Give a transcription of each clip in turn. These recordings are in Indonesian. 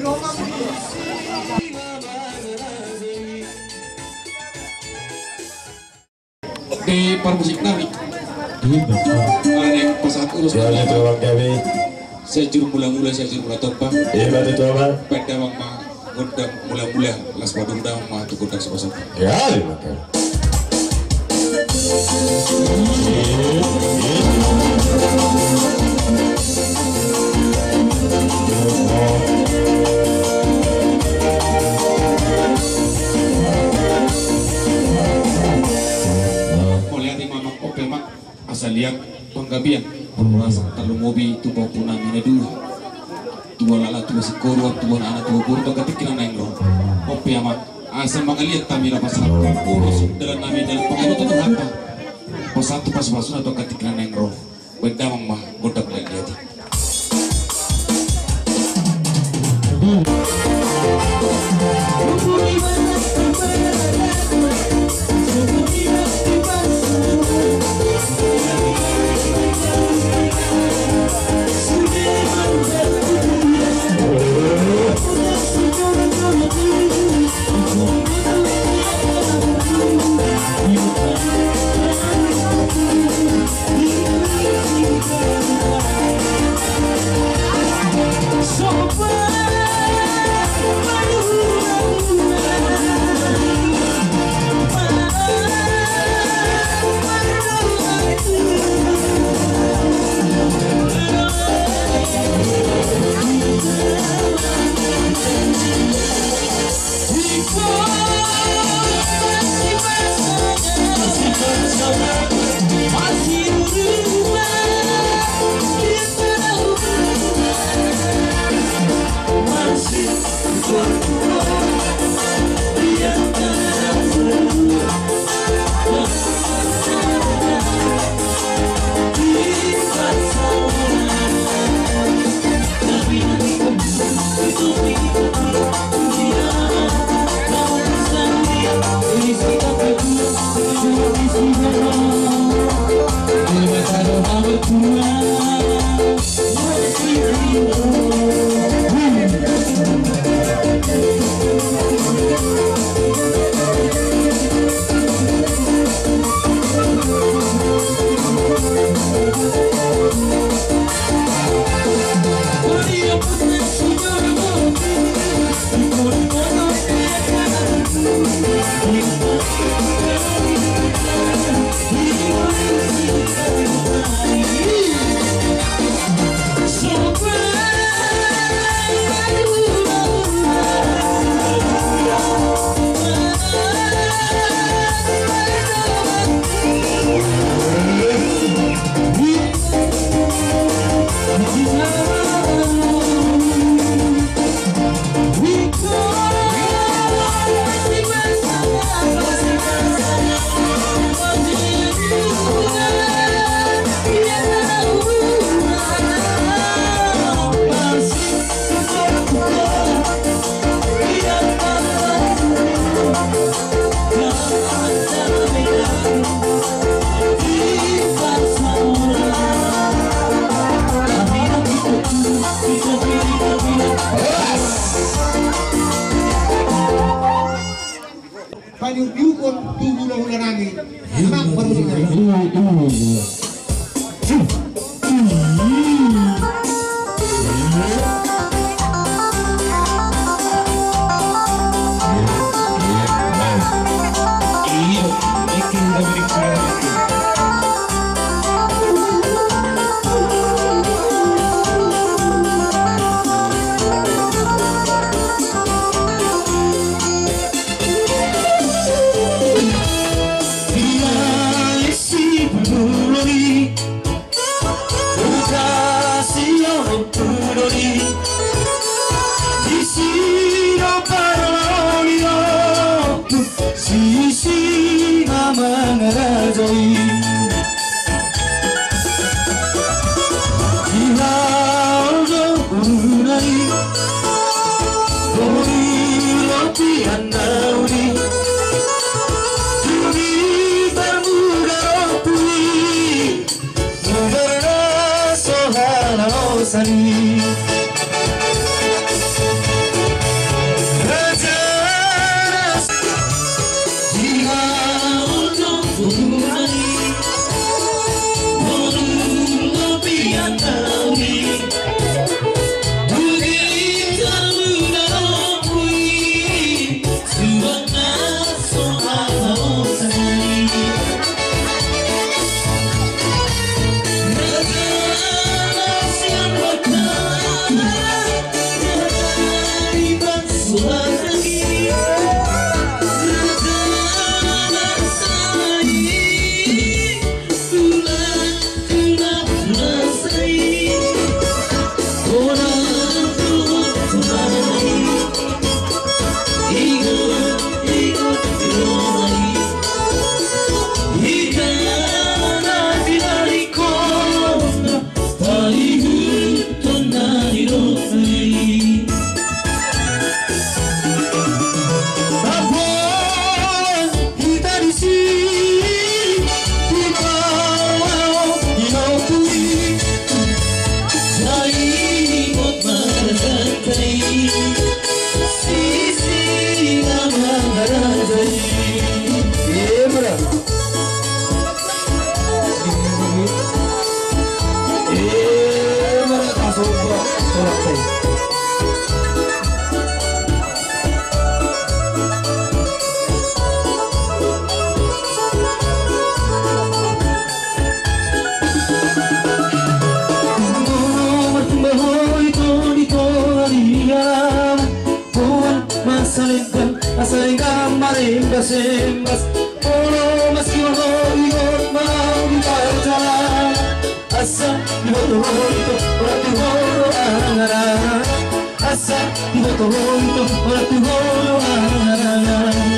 Di permusik nami ada pas saat urus Jalan tuan kami. saya juru mula-mula tombang Iya batu tuan. pada mama gondang mula-mula las badung dang mah tu gondang sepasang Ya lima kali. asal lihat penggabian perluasan terlalu mobi tu bawa punang ini dulu tua lala tua si koruap tua anak tua buru tu ketik kena naik roh kopi amat asal mengelihat tamira pasal urus dalam nami dalam pengaruh tu apa pas satu pas pasun atau ketik kena naik roh benda mah godak lagi hati asalingkan marimbas-imbas Olo meski ikut mau dibaca asa di bawah itu orang tuhoro angan-angan asa di bawah itu orang tuhoro angan-angan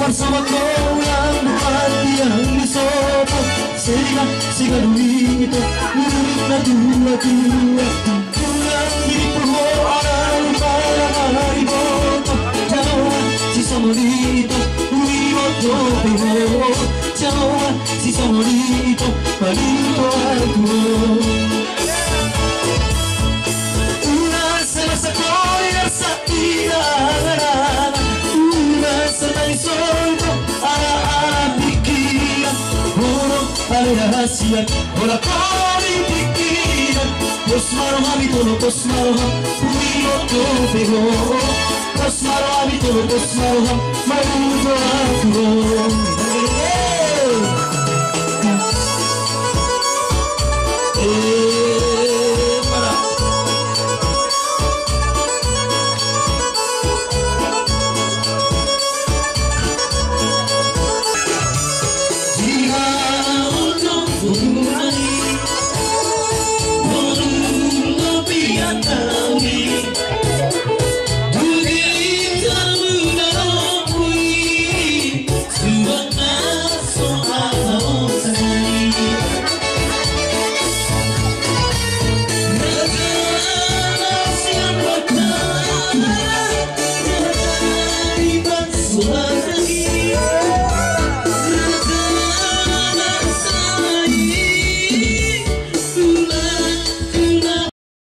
bersama kau yang hati yang disopo sehingga duit itu muridnya dua pulang di permohonan para ibu jauh si somolito uiwoto peho jauh si somolito palito aku una semasa koyar sa iraran Senang solto ala pikiran Buruk ala rahasia Ola kori pikiran Pos maroham itolo pos maroham Puyo to pego Pos maroham itolo pos maroham Maruto aku Pianta